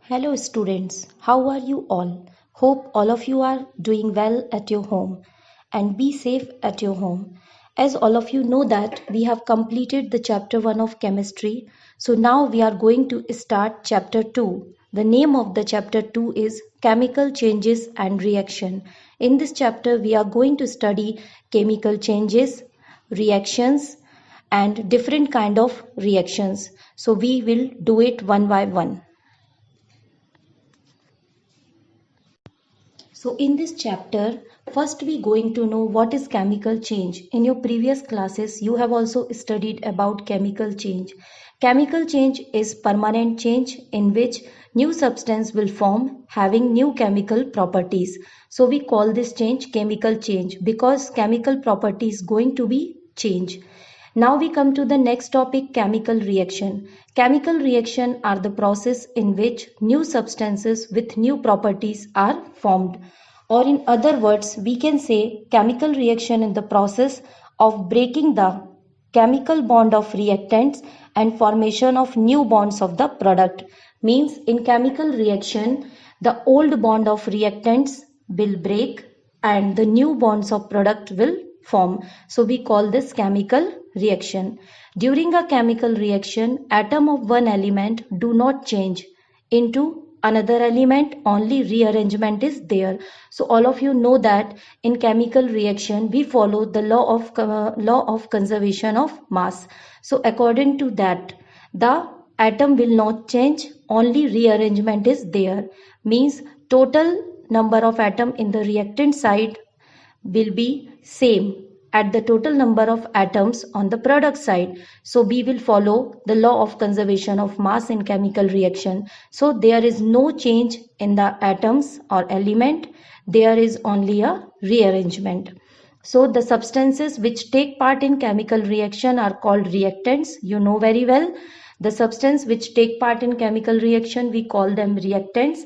Hello students, how are you all? Hope all of you are doing well at your home and be safe at your home. As all of you know that we have completed the chapter 1 of chemistry. So now we are going to start chapter 2. The name of the chapter 2 is chemical changes and reaction. In this chapter we are going to study chemical changes, reactions and different kind of reactions. So we will do it one by one. So in this chapter, first we going to know what is chemical change. In your previous classes, you have also studied about chemical change. Chemical change is permanent change in which new substance will form having new chemical properties. So we call this change chemical change because chemical property is going to be change. Now we come to the next topic, chemical reaction. Chemical reaction are the process in which new substances with new properties are formed. Or in other words, we can say chemical reaction in the process of breaking the chemical bond of reactants and formation of new bonds of the product. Means in chemical reaction, the old bond of reactants will break and the new bonds of product will form. So we call this chemical reaction. During a chemical reaction, atom of one element do not change into another element, only rearrangement is there. So all of you know that in chemical reaction we follow the law of conservation of mass. So according to that, the atom will not change, only rearrangement is there. Means total number of atom in the reactant side will be same at the total number of atoms on the product side. So we will follow the law of conservation of mass in chemical reaction. So there is no change in the atoms or element. There is only a rearrangement. So the substances which take part in chemical reaction are called reactants. You know very well. The substance which take part in chemical reaction, we call them reactants,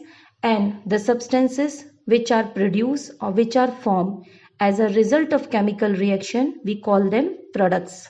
and the substances which are produced or which are formed as a result of chemical reaction, we call them products.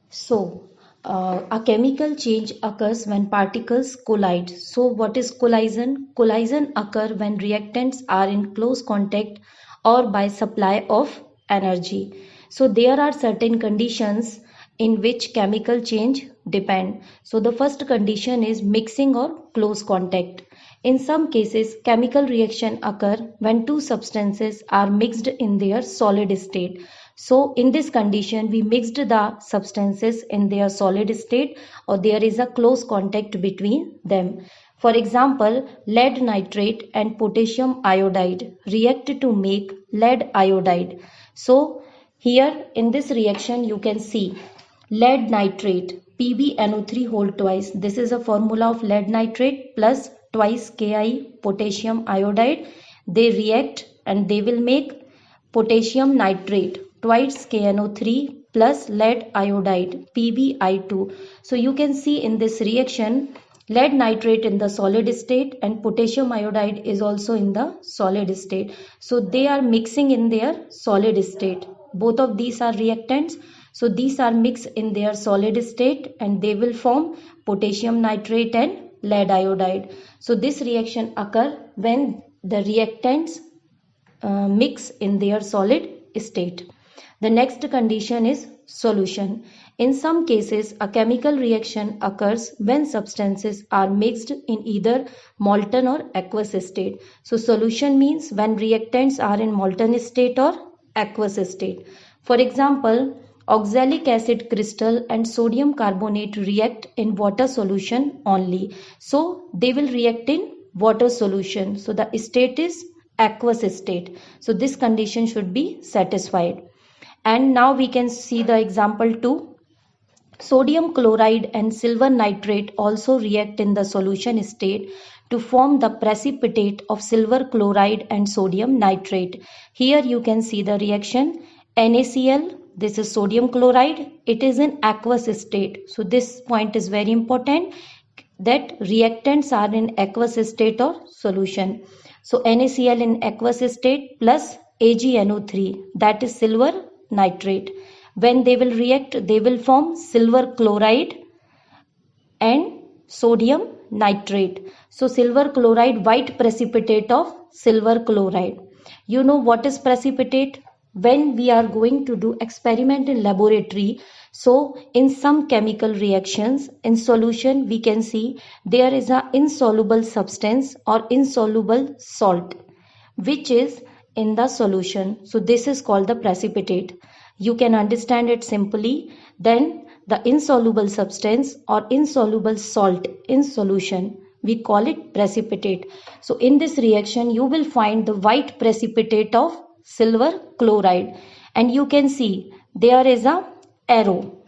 So, a chemical change occurs when particles collide. So, what is collision? Collision occur when reactants are in close contact or by supply of energy. So, there are certain conditions in which chemical change depend. So, the first condition is mixing or close contact. In some cases, chemical reaction occur when two substances are mixed in their solid state. So in this condition, we mixed the substances in their solid state or there is a close contact between them. For example, lead nitrate and potassium iodide react to make lead iodide. So here in this reaction, you can see lead nitrate PbNO3 whole twice. This is a formula of lead nitrate plus twice Ki potassium iodide. They react and they will make potassium nitrate twice KNO3 plus lead iodide PbI2. So you can see in this reaction lead nitrate in the solid state and potassium iodide is also in the solid state. So they are mixing in their solid state. Both of these are reactants. So these are mixed in their solid state and they will form potassium nitrate and lead iodide. So this reaction occur when the reactants mix in their solid state. The next condition is solution. In some cases, a chemical reaction occurs when substances are mixed in either molten or aqueous state. So solution means when reactants are in molten state or aqueous state. For example, oxalic acid crystal and sodium carbonate react in water solution only. So they will react in water solution. So the state is aqueous state. So this condition should be satisfied. And now we can see the example 2. Sodium chloride and silver nitrate also react in the solution state to form the precipitate of silver chloride and sodium nitrate. Here you can see the reaction NaCl. This is sodium chloride. It is in aqueous state. So this point is very important that reactants are in aqueous state or solution. So NaCl in aqueous state plus AgNO3, that is silver nitrate. When they will react, they will form silver chloride and sodium nitrate. So silver chloride, white precipitate of silver chloride. You know what is precipitate? When we are going to do experiment in laboratory, so in some chemical reactions in solution we can see there is a insoluble substance or insoluble salt which is in the solution. So this is called the precipitate. You can understand it simply. Then the insoluble substance or insoluble salt in solution, we call it precipitate. So in this reaction you will find the white precipitate of silver chloride, and you can see there is a arrow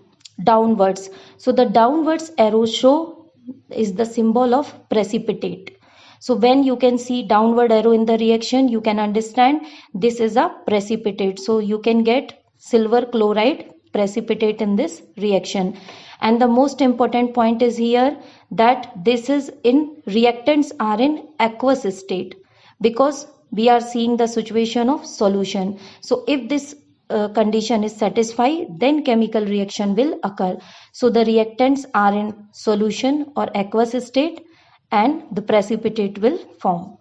downwards. So the downwards arrow show is the symbol of precipitate. So when you can see downward arrow in the reaction, you can understand this is a precipitate. So you can get silver chloride precipitate in this reaction. And the most important point is here that this is in reactants are in aqueous state, because we are seeing the situation of solution. So if this condition is satisfied, then chemical reaction will occur. So the reactants are in solution or aqueous state and the precipitate will form.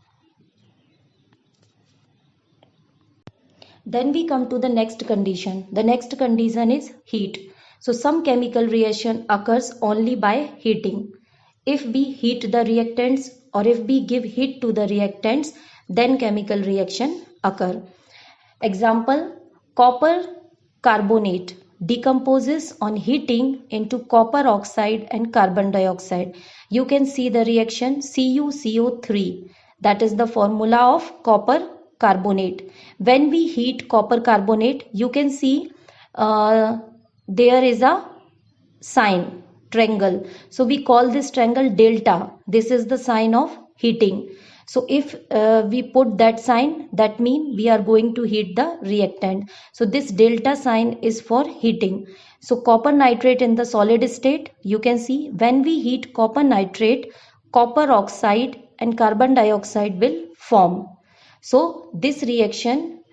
Then we come to the next condition. The next condition is heat. So some chemical reaction occurs only by heating. If we heat the reactants or if we give heat to the reactants, then chemical reaction occur. Example, copper carbonate decomposes on heating into copper oxide and carbon dioxide. You can see the reaction CuCO3. That is the formula of copper carbonate. When we heat copper carbonate, you can see there is a sign triangle. So we call this triangle delta. This is the sign of heating. So if we put that sign, that means we are going to heat the reactant. So this delta sign is for heating. So copper nitrate in the solid state, you can see when we heat copper nitrate, copper oxide and carbon dioxide will form. So this reaction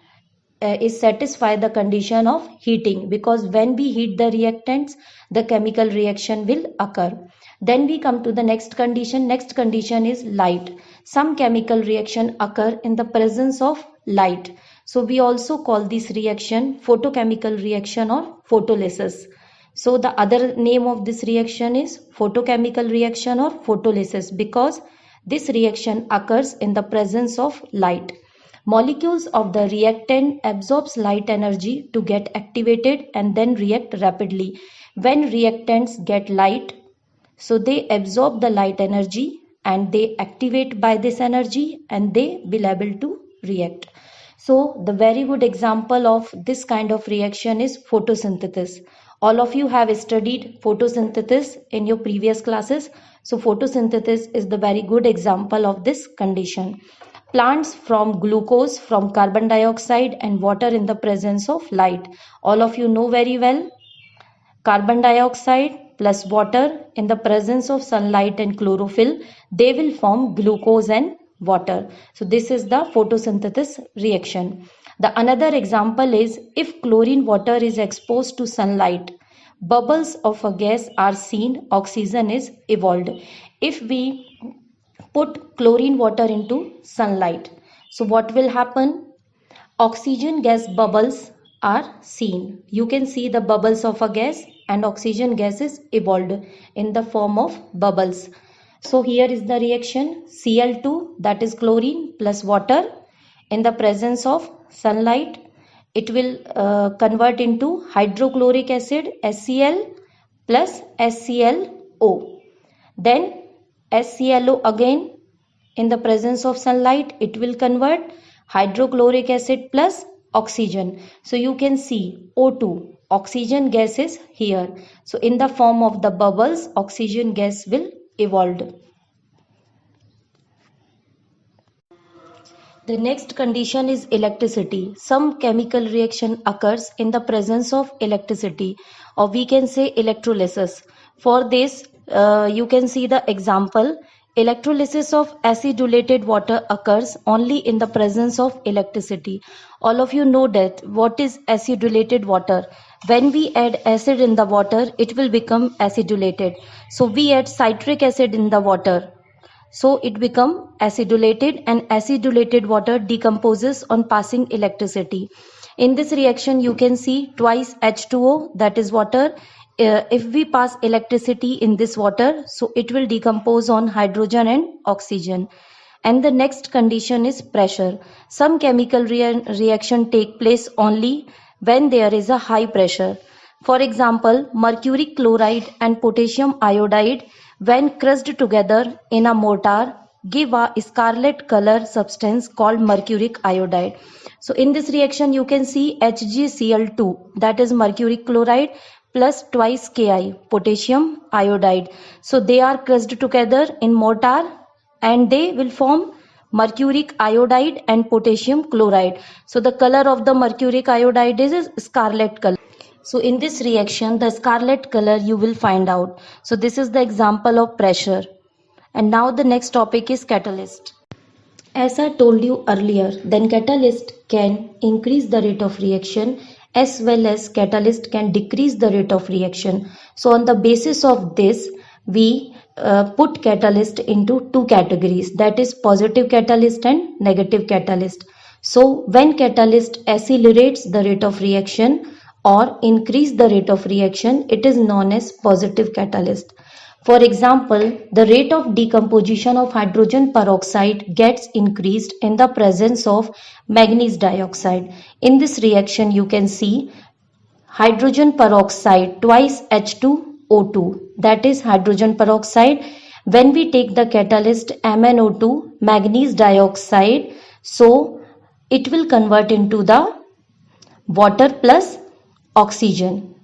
is satisfy the condition of heating, because when we heat the reactants, the chemical reaction will occur. Then we come to the next condition. Next condition is light. Some chemical reaction occur in the presence of light. So we also call this reaction photochemical reaction or photolysis. So the other name of this reaction is photochemical reaction or photolysis, because this reaction occurs in the presence of light. Molecules of the reactant absorbs light energy to get activated and then react rapidly. When reactants get light, so they absorb the light energy and they activate by this energy and they will able to react. So the very good example of this kind of reaction is photosynthesis. All of you have studied photosynthesis in your previous classes. So photosynthesis is the very good example of this condition. Plants form glucose from carbon dioxide and water in the presence of light. All of you know very well, carbon dioxide plus water in the presence of sunlight and chlorophyll, they will form glucose and water. So this is the photosynthesis reaction. The another example is if chlorine water is exposed to sunlight, bubbles of a gas are seen, oxygen is evolved. If we put chlorine water into sunlight, so what will happen? Oxygen gas bubbles are seen. You can see the bubbles of a gas and oxygen gas is evolved in the form of bubbles. So here is the reaction Cl2, that is chlorine plus water in the presence of sunlight. It will convert into hydrochloric acid HCl plus HClO. Then HClO again in the presence of sunlight, it will convert hydrochloric acid plus oxygen. So you can see O2, oxygen gas is here. So in the form of the bubbles, oxygen gas will evolve. The next condition is electricity. Some chemical reaction occurs in the presence of electricity, or we can say electrolysis. For this, you can see the example. Electrolysis of acidulated water occurs only in the presence of electricity. All of you know that what is acidulated water. When we add acid in the water, it will become acidulated. So we add citric acid in the water. So it become acidulated, and acidulated water decomposes on passing electricity. In this reaction you can see twice H2O, that is water. If we pass electricity in this water, so it will decompose on hydrogen and oxygen. And the next condition is pressure. Some chemical reaction take place only when there is a high pressure. For example, mercury chloride and potassium iodide, when crushed together in a mortar, give a scarlet color substance called mercuric iodide. So in this reaction you can see HgCl2, that is mercury chloride, plus twice Ki, potassium iodide. So they are crushed together in mortar and they will form mercuric iodide and potassium chloride. So the color of the mercuric iodide is scarlet color. So in this reaction, the scarlet color you will find out. So this is the example of pressure. And now the next topic is catalyst. As I told you earlier, then catalyst can increase the rate of reaction as well as catalyst can decrease the rate of reaction. So on the basis of this, we put catalyst into two categories, that is positive catalyst and negative catalyst. So when catalyst accelerates the rate of reaction or increase the rate of reaction, it is known as positive catalyst. For example, the rate of decomposition of hydrogen peroxide gets increased in the presence of manganese dioxide. In this reaction, you can see hydrogen peroxide twice H2O2, that is hydrogen peroxide. When we take the catalyst MnO2, manganese dioxide, so it will convert into the water plus oxygen.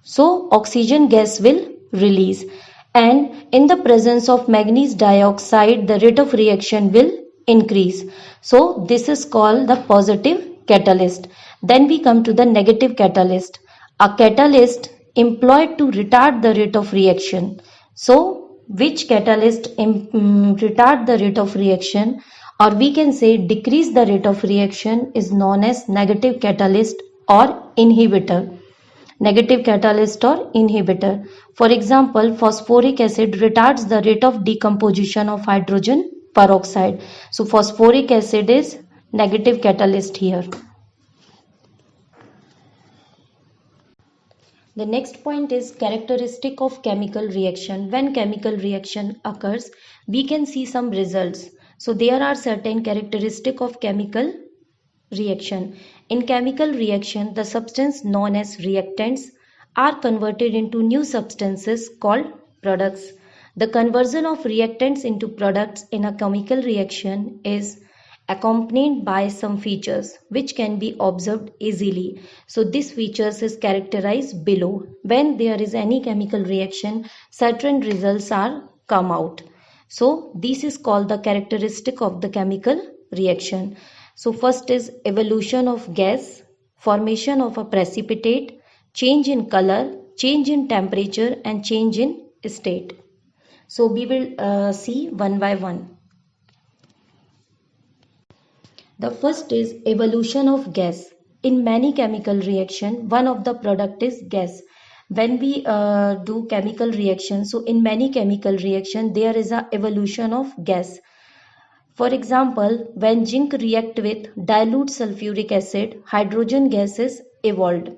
So oxygen gas will release, and in the presence of manganese dioxide the rate of reaction will increase. So this is called the positive catalyst. Then we come to the negative catalyst, a catalyst employed to retard the rate of reaction. So which catalyst retard the rate of reaction, or we can say decrease the rate of reaction, is known as negative catalyst or inhibitor. Negative catalyst or inhibitor. For example, phosphoric acid retards the rate of decomposition of hydrogen peroxide. So phosphoric acid is negative catalyst here. The next point is characteristic of chemical reaction. When chemical reaction occurs, we can see some results. So there are certain characteristic of chemical reaction. In chemical reaction, the substance known as reactants are converted into new substances called products. The conversion of reactants into products in a chemical reaction is accompanied by some features which can be observed easily. So these features is characterized below. When there is any chemical reaction, certain results are come out. So this is called the characteristic of the chemical reaction. So first is evolution of gas, formation of a precipitate, change in color, change in temperature and change in state. So we will see one by one. The first is evolution of gas. In many chemical reaction, one of the product is gas. When we do chemical reaction, so in many chemical reaction, there is a evolution of gas. For example, when zinc react with dilute sulfuric acid, hydrogen gas is evolved.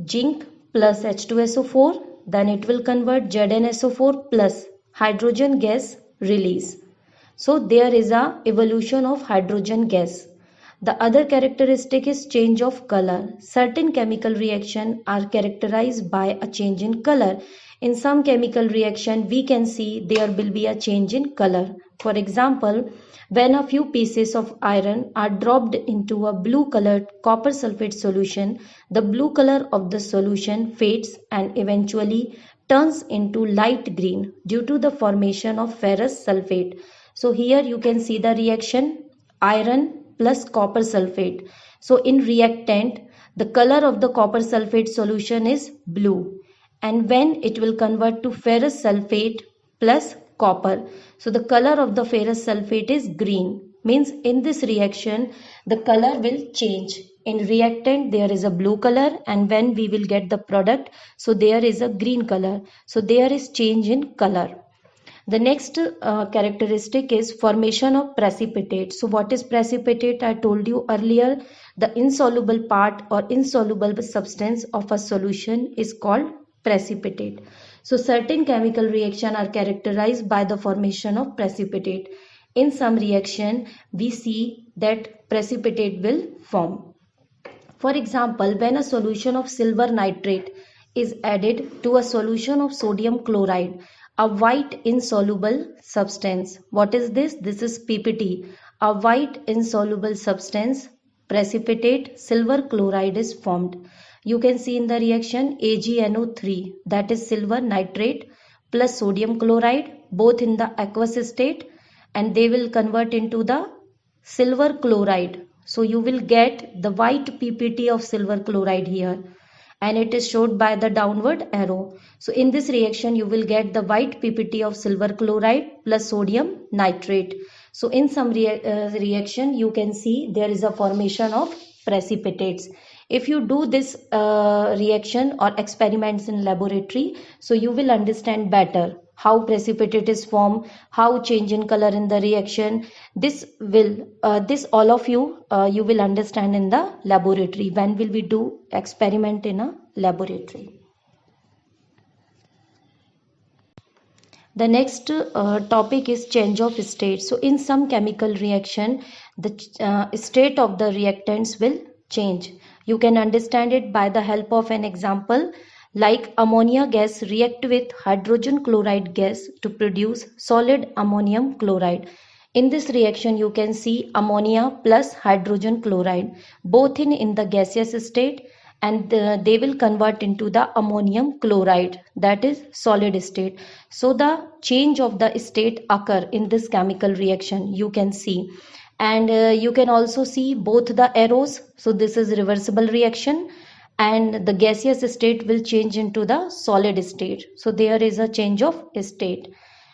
Zinc plus H2SO4, then it will convert ZnSO4 plus hydrogen gas release. So there is a evolution of hydrogen gas. The other characteristic is change of color. Certain chemical reaction are characterized by a change in color. In some chemical reaction, we can see there will be a change in color. For example, when a few pieces of iron are dropped into a blue colored copper sulfate solution, the blue color of the solution fades and eventually turns into light green due to the formation of ferrous sulfate. So here you can see the reaction iron plus copper sulfate. So in reactant, the color of the copper sulfate solution is blue, and when it will convert to ferrous sulfate plus copper. So the color of the ferrous sulfate is green. Means in this reaction, the color will change. In reactant, there is a blue color, and when we will get the product, so there is a green color. So there is change in color. The next characteristic is formation of precipitate. So what is precipitate? I told you earlier, the insoluble part or insoluble substance of a solution is called precipitate. So certain chemical reaction are characterized by the formation of precipitate. In some reaction, we see that precipitate will form. For example, when a solution of silver nitrate is added to a solution of sodium chloride, a white insoluble substance. What is this? This is PPT. A white insoluble substance, precipitate silver chloride is formed. You can see in the reaction AgNO3, that is silver nitrate plus sodium chloride, both in the aqueous state, and they will convert into the silver chloride. So you will get the white PPT of silver chloride here, and it is showed by the downward arrow. So in this reaction you will get the white PPT of silver chloride plus sodium nitrate. So in some reaction you can see there is a formation of precipitates. If you do this reaction or experiments in laboratory, so you will understand better how precipitate is formed, how change in color in the reaction. This all of you you will understand in the laboratory when will we do experiment in a laboratory. The next topic is change of state. So in some chemical reaction, the state of the reactants will change. You can understand it by the help of an example, like ammonia gas react with hydrogen chloride gas to produce solid ammonium chloride. In this reaction you can see ammonia plus hydrogen chloride both in the gaseous state, and they will convert into the ammonium chloride, that is solid state. So the change of the state occur in this chemical reaction, you can see. And you can also see both the arrows. So this is reversible reaction, and the gaseous state will change into the solid state. So there is a change of state.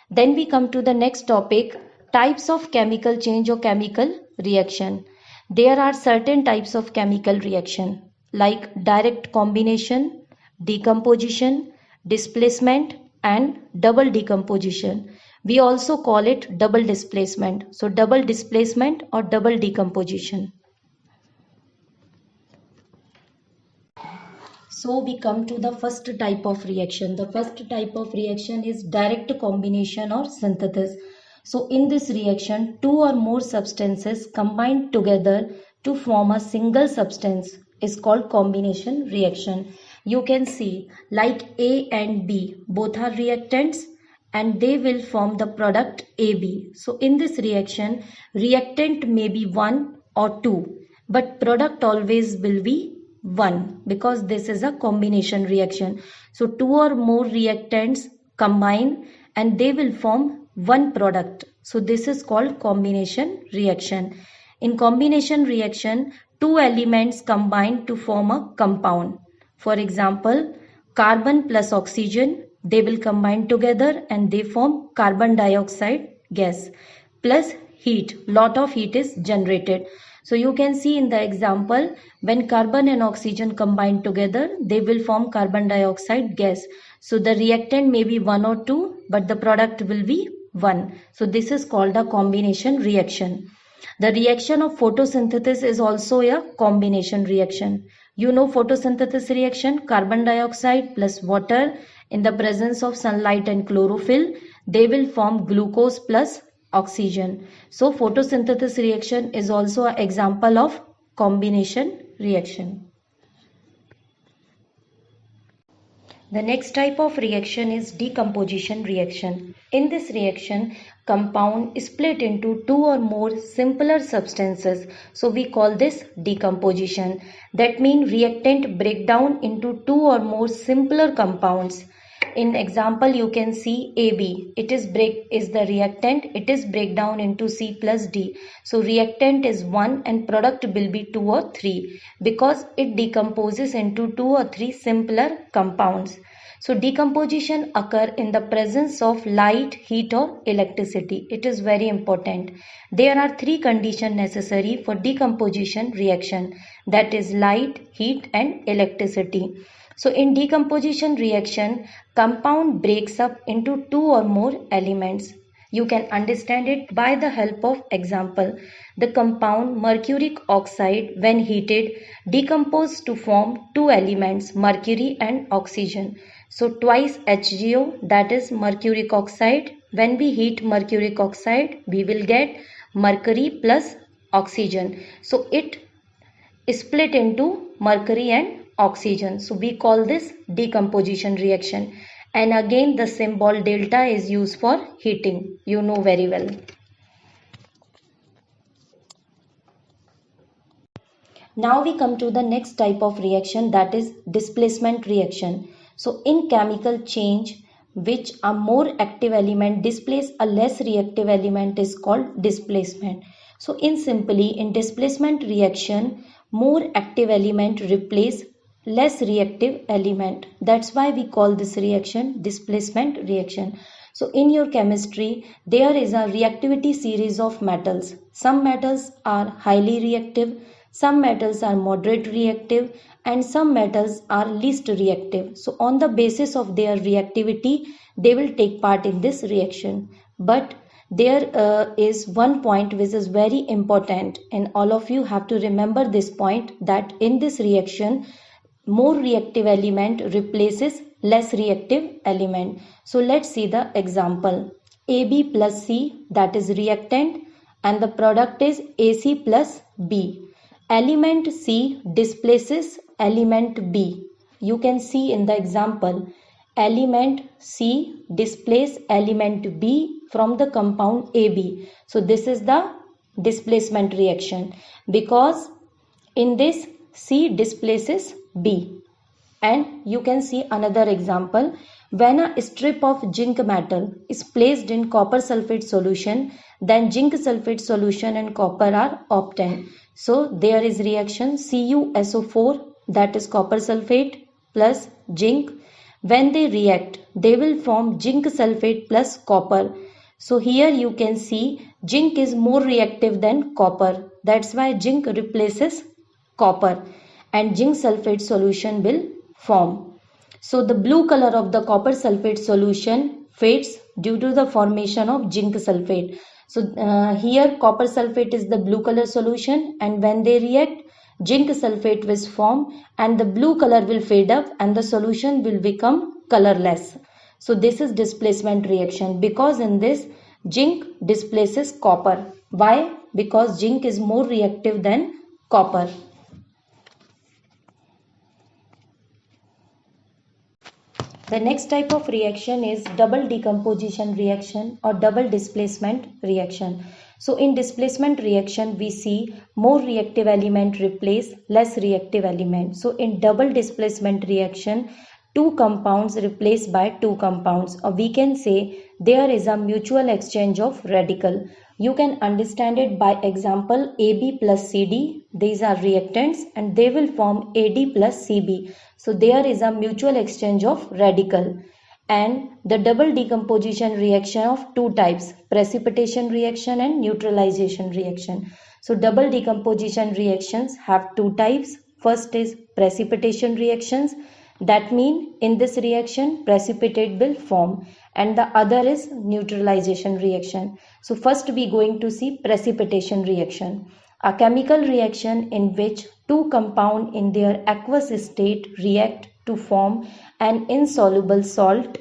Then we come to the next topic, types of chemical change or chemical reaction. There are certain types of chemical reaction like direct combination, decomposition, displacement, and double decomposition. We also call it double displacement. So double displacement or double decomposition. So we come to the first type of reaction. The first type of reaction is direct combination or synthesis. So in this reaction, two or more substances combine together to form a single substance is called combination reaction. You can see like A and B, both are reactants and they will form the product AB. So in this reaction, reactant may be 1 or 2, but product always will be 1 because this is a combination reaction. So two or more reactants combine and they will form one product. So this is called combination reaction. In combination reaction, two elements combine to form a compound. For example, carbon plus oxygen, they will combine together and they form carbon dioxide gas. Plus heat, lot of heat is generated. So you can see in the example, when carbon and oxygen combine together, they will form carbon dioxide gas. So the reactant may be 1 or 2, but the product will be 1. So this is called a combination reaction. The reaction of photosynthesis is also a combination reaction. You know photosynthesis reaction, carbon dioxide plus water in the presence of sunlight and chlorophyll, they will form glucose plus oxygen. So photosynthesis reaction is also an example of combination reaction. The next type of reaction is decomposition reaction. In this reaction, compound is split into two or more simpler substances. So we call this decomposition. That means reactant break down into two or more simpler compounds. In example, you can see AB. It is the reactant. It is break down into C plus D. So reactant is 1 and product will be 2 or 3 because it decomposes into 2 or 3 simpler compounds. So decomposition occur in the presence of light, heat or electricity. It is very important. There are three conditions necessary for decomposition reaction, that is light, heat and electricity. So in decomposition reaction, compound breaks up into two or more elements. You can understand it by the help of example. The compound mercuric oxide, when heated, decomposed to form two elements, mercury and oxygen. So twice HgO, that is mercuric oxide. When we heat mercuric oxide, we will get mercury plus oxygen. So it split into mercury and oxygen. So we call this decomposition reaction. And again the symbol delta is used for heating. You know very well. Now we come to the next type of reaction, that is displacement reaction. So in chemical change, which a more active element displace a less reactive element is called displacement. So in displacement reaction, more active element replace less reactive element. That's why we call this reaction displacement reaction. So in your chemistry, there is a reactivity series of metals. Some metals are highly reactive, some metals are moderate reactive, and some metals are least reactive. So on the basis of their reactivity, they will take part in this reaction. But there is one point which is very important, and all of you have to remember this point, that in this reaction, more reactive element replaces less reactive element. So let's see the example. AB plus C, that is reactant, and the product is AC plus B. Element C displaces element B. You can see in the example, element C displaces element B from the compound AB. So this is the displacement reaction, because in this C displaces B. And you can see another example. When a strip of zinc metal is placed in copper sulfate solution, then zinc sulfate solution and copper are obtained. So there is reaction CuSO4, that is copper sulfate, plus zinc. When they react, they will form zinc sulfate plus copper. So here you can see zinc is more reactive than copper. That's why zinc replaces copper and zinc sulfate solution will form. So the blue color of the copper sulfate solution fades due to the formation of zinc sulfate. So here copper sulfate is the blue color solution, and when they react, zinc sulfate will form and the blue color will fade up and the solution will become colorless. So this is displacement reaction, because in this zinc displaces copper. Why? Because zinc is more reactive than copper. The next type of reaction is double decomposition reaction or double displacement reaction. So in displacement reaction, we see more reactive element replace less reactive element. So in double displacement reaction, two compounds replaced by two compounds, or we can say there is a mutual exchange of radical. You can understand it by example, AB plus CD. These are reactants and they will form AD plus CB. So there is a mutual exchange of radical. And the double decomposition reaction of two types, precipitation reaction and neutralization reaction. So double decomposition reactions have two types. First is precipitation reactions. That means in this reaction precipitate will form, and the other is neutralization reaction. So first we going to see precipitation reaction, a chemical reaction in which two compounds in their aqueous state react to form an insoluble salt,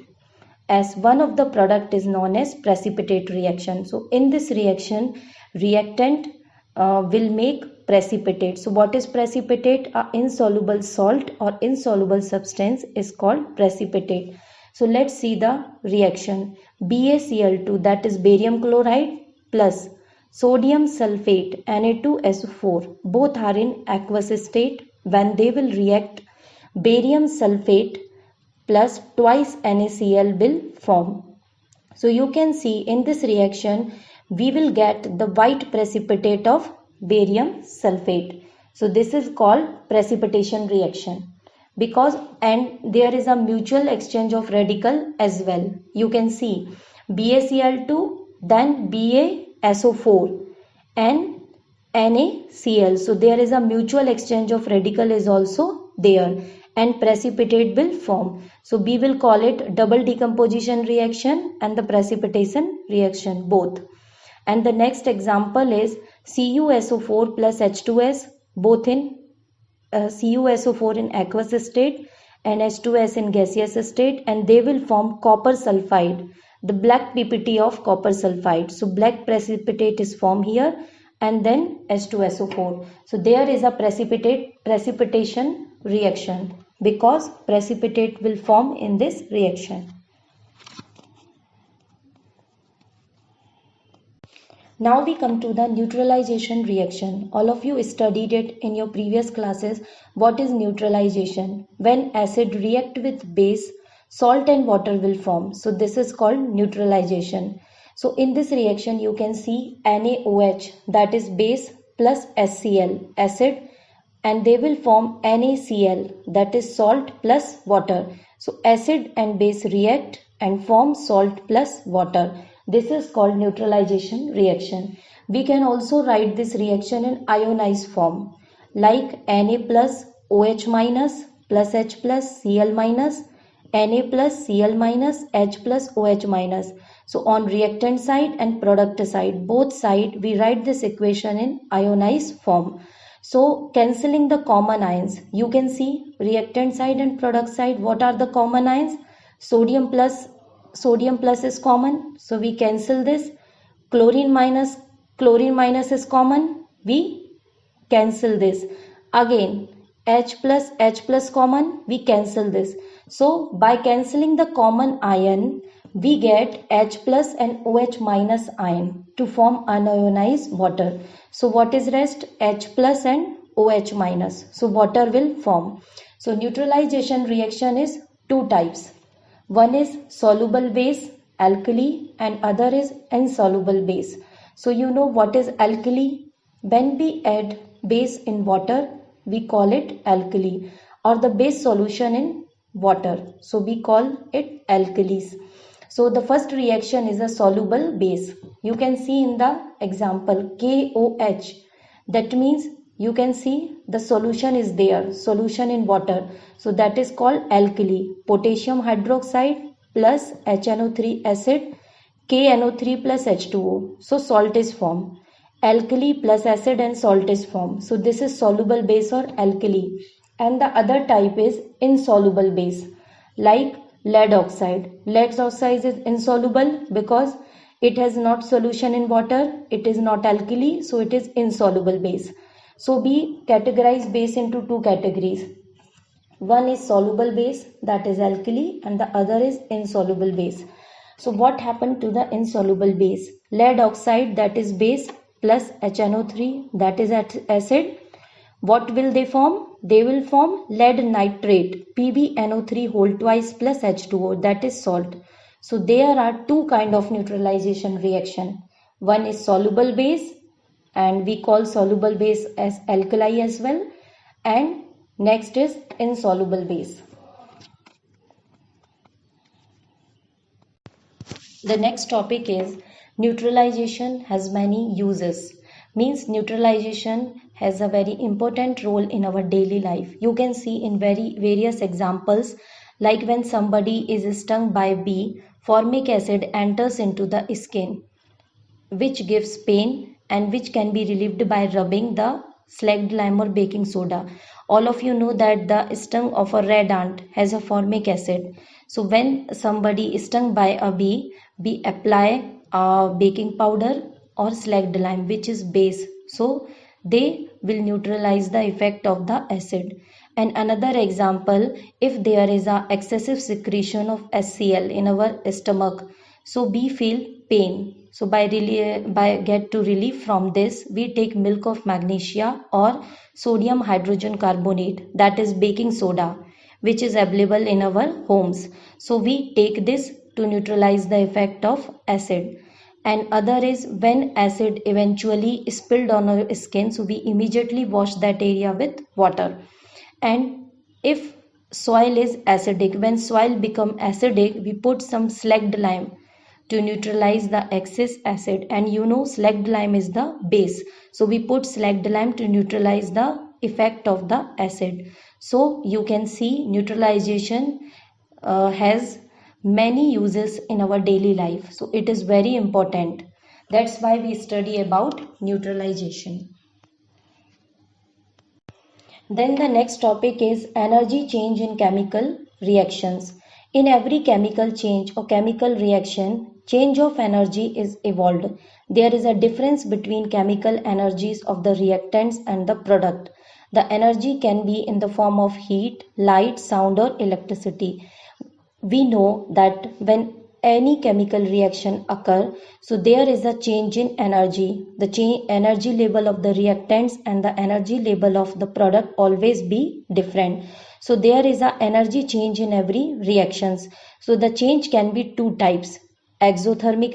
as one of the product is known as precipitate reaction. So in this reaction, reactant will make precipitate. So what is precipitate? A insoluble salt or insoluble substance is called precipitate. So let's see the reaction. BaCl2, that is barium chloride, plus sodium sulfate Na2SO4, both are in aqueous state. When they will react, barium sulfate plus twice NaCl will form. So you can see in this reaction we will get the white precipitate of barium sulfate. So this is called precipitation reaction. because, and there is a mutual exchange of radical as well. You can see BaCl2, then BaSO4 and NaCl. So there is a mutual exchange of radical is also there, and precipitate will form. So we will call it double decomposition reaction and the precipitation reaction both. And the next example is CuSO4 plus H2S, both in CuSO4 in aqueous state and H2S in gaseous state, and they will form copper sulfide, the black PPT of copper sulfide. So black precipitate is formed here and then H2SO4. So there is a precipitation reaction because precipitate will form in this reaction. Now we come to the neutralization reaction. All of you studied it in your previous classes. What is neutralization? When acid react with base, salt and water will form. So this is called neutralization. So in this reaction you can see NaOH, that is base, plus HCl, acid, and they will form NaCl, that is salt plus water. So acid and base react and form salt plus water. This is called neutralization reaction. We can also write this reaction in ionized form like Na plus OH minus plus H plus Cl minus, Na plus Cl minus H plus OH minus. So on reactant side and product side, both side we write this equation in ionized form. So cancelling the common ions, you can see reactant side and product side, what are the common ions? Sodium plus is common, so we cancel this. Chlorine minus is common, we cancel this. Again H plus common, we cancel this. So by cancelling the common ion, we get H plus and OH minus ion to form unionized water. So what is rest? H plus and OH minus. So water will form. So neutralization reaction is two types. One is soluble base, alkali, and other is insoluble base. So you know what is alkali? When we add base in water, we call it alkali, or the base solution in water. So we call it alkalis. So the first reaction is a soluble base. You can see in the example KOH. That means you can see the solution is there, solution in water. So that is called alkali. Potassium hydroxide plus HNO3 acid, KNO3 plus H2O. So salt is formed. Alkali plus acid and salt is formed. So this is soluble base or alkali. And the other type is insoluble base like lead oxide. Lead oxide is insoluble because it has not solution in water. It is not alkali, so it is insoluble base. So we categorize base into two categories. One is soluble base, that is alkali, and the other is insoluble base. So what happened to the insoluble base? Lead oxide, that is base, plus HNO3, that is acid. What will they form? They will form lead nitrate, PbNO3 whole twice plus H2O, that is salt. So there are two kind of neutralization reaction. One is soluble base, and we call soluble base as alkali as well, and next is insoluble base. The next topic is neutralization has many uses. Means neutralization has a very important role in our daily life. You can see in various examples, like when somebody is stung by bee, formic acid enters into the skin, which gives pain and which can be relieved by rubbing the slacked lime or baking soda. All of you know that the sting of a red ant has a formic acid. So when somebody is stung by a bee, we apply baking powder or slacked lime, which is base. So they will neutralize the effect of the acid. And another example, if there is a excessive secretion of HCl in our stomach, so we feel pain. So by get to relief from this, we take milk of magnesia or sodium hydrogen carbonate, that is baking soda, which is available in our homes. So we take this to neutralize the effect of acid. And other is when acid eventually is spilled on our skin, so we immediately wash that area with water. And if soil is acidic. When soil become acidic, we put some slacked lime to neutralize the excess acid, and you know slacked lime is the base, so we put slacked lime to neutralize the effect of the acid. So you can see neutralization has many uses in our daily life, so it is very important. That's why we study about neutralization. Then the next topic is energy change in chemical reactions. In every chemical change or chemical reaction, change of energy is evolved. There is a difference between chemical energies of the reactants and the product. The energy can be in the form of heat, light, sound, or electricity. We know that when any chemical reaction occur, so there is a change in energy. The energy level of the reactants and the energy level of the product always be different. So there is a energy change in every reactions. So the change can be two types: exothermic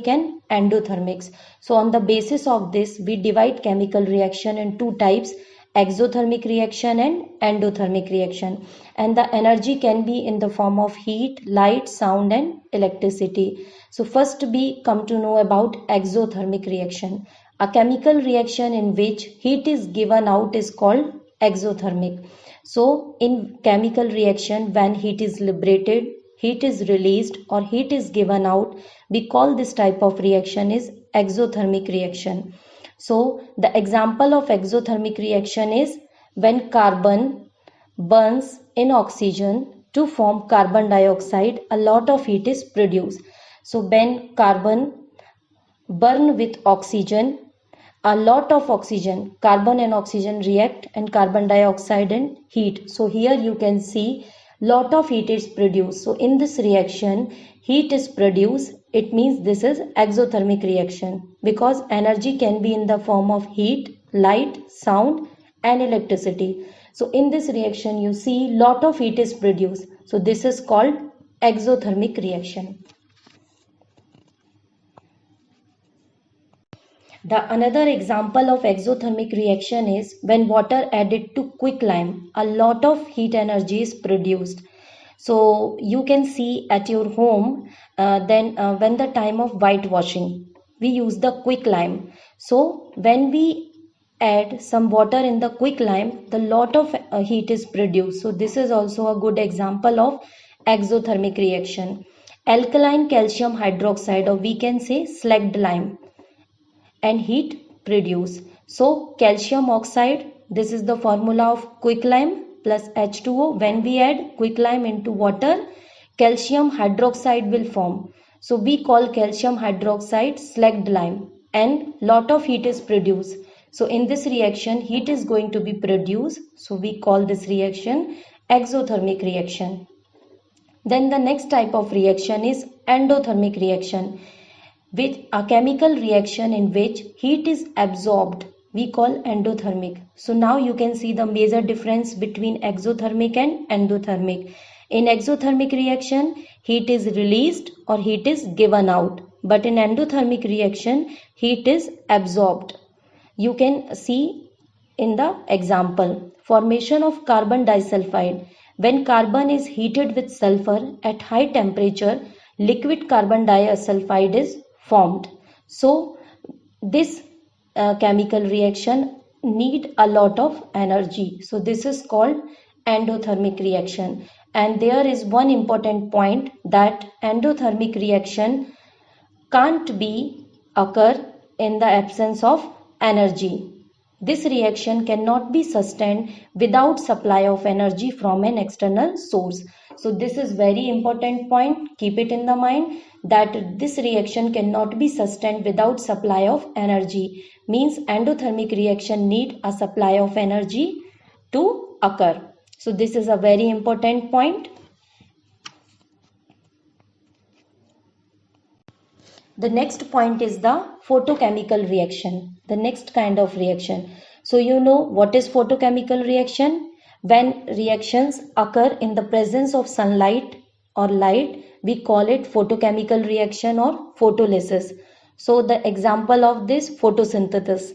and endothermics. So on the basis of this, we divide chemical reaction in two types: exothermic reaction and endothermic reaction, and the energy can be in the form of heat, light, sound, and electricity. So first we come to know about exothermic reaction. A chemical reaction in which heat is given out is called exothermic. So in chemical reaction, when heat is liberated, heat is released, or heat is given out, we call this type of reaction is exothermic reaction. So the example of exothermic reaction is when carbon burns in oxygen to form carbon dioxide, a lot of heat is produced. So when carbon burn with oxygen, a lot of oxygen, carbon and oxygen react, and carbon dioxide and heat. So here you can see lot of heat is produced. So in this reaction, heat is produced. It means this is exothermic reaction, because energy can be in the form of heat, light, sound, and electricity. So in this reaction, you see lot of heat is produced. So this is called exothermic reaction. The another example of exothermic reaction is when water added to quicklime, a lot of heat energy is produced. So you can see at your home, when the time of whitewashing, we use the quicklime. So when we add some water in the quicklime, the lot of heat is produced. So this is also a good example of exothermic reaction. Alkaline calcium hydroxide, or we can say slacked lime, and heat produced. So calcium oxide, this is the formula of quicklime plus H2O. When we add quicklime into water, calcium hydroxide will form. So we call calcium hydroxide slacked lime, and lot of heat is produced. So in this reaction, heat is going to be produced. So we call this reaction exothermic reaction. Then the next type of reaction is endothermic reaction, with a chemical reaction in which heat is absorbed, we call endothermic. So now you can see the major difference between exothermic and endothermic. In exothermic reaction, heat is released or heat is given out, but in endothermic reaction, heat is absorbed. You can see in the example, formation of carbon disulfide. When carbon is heated with sulfur at high temperature, liquid carbon disulfide is formed. So this chemical reaction need a lot of energy. So this is called endothermic reaction. And there is one important point, that endothermic reaction can't be occur in the absence of energy. This reaction cannot be sustained without supply of energy from an external source. So this is very important point. Keep it in the mind that this reaction cannot be sustained without supply of energy. Means endothermic reaction need a supply of energy to occur. So this is a very important point. The next point is the photochemical reaction, the next kind of reaction. So you know what is photochemical reaction? When reactions occur in the presence of sunlight or light, we call it photochemical reaction or photolysis. So the example of this, photosynthesis.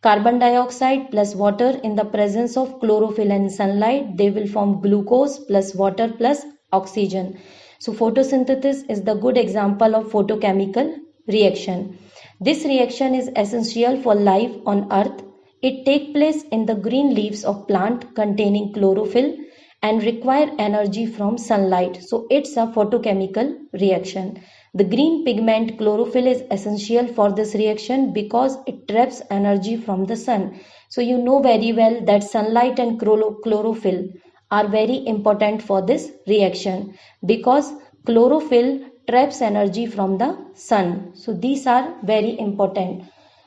Carbon dioxide plus water in the presence of chlorophyll and sunlight, they will form glucose plus water plus oxygen. So photosynthesis is the good example of photochemical reaction. This reaction is essential for life on earth. It takes place in the green leaves of plant containing chlorophyll and require energy from sunlight. So it's a photochemical reaction. The green pigment chlorophyll is essential for this reaction because it traps energy from the sun. So you know very well that sunlight and chlorophyll are very important for this reaction because chlorophyll traps energy from the sun. So these are very important.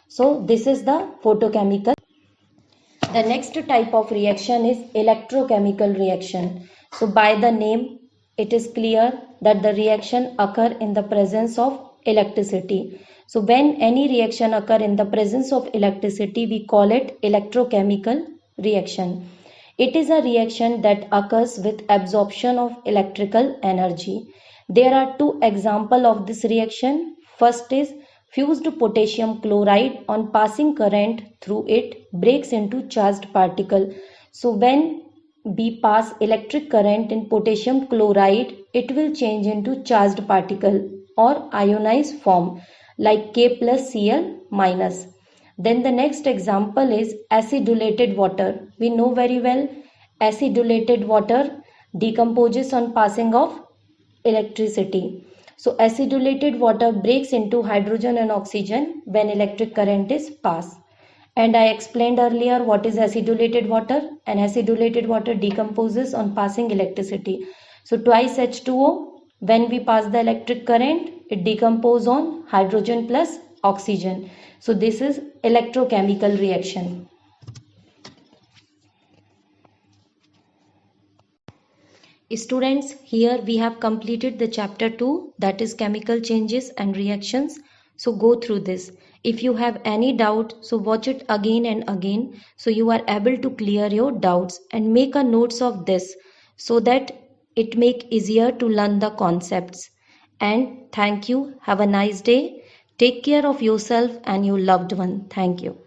So this is the photochemical. The next type of reaction is electrochemical reaction. So by the name, it is clear that the reaction occur in the presence of electricity. So when any reaction occur in the presence of electricity, we call it electrochemical reaction. It is a reaction that occurs with absorption of electrical energy. There are two examples of this reaction. First is fused potassium chloride on passing current through it breaks into charged particle. So when we pass electric current in potassium chloride, it will change into charged particle or ionized form like K plus Cl minus. Then the next example is acidulated water. We know very well acidulated water decomposes on passing of electricity. So acidulated water breaks into hydrogen and oxygen when electric current is passed. And I explained earlier what is acidulated water, and acidulated water decomposes on passing electricity. So twice H2O, when we pass the electric current, it decomposes on hydrogen plus oxygen. So this is electrochemical reaction. Students, here we have completed the chapter 2, that is chemical changes and reactions. So go through this. If you have any doubt, so watch it again and again so you are able to clear your doubts and make a notes of this so that it make easier to learn the concepts. And thank you. Have a nice day. Take care of yourself and your loved one. Thank you.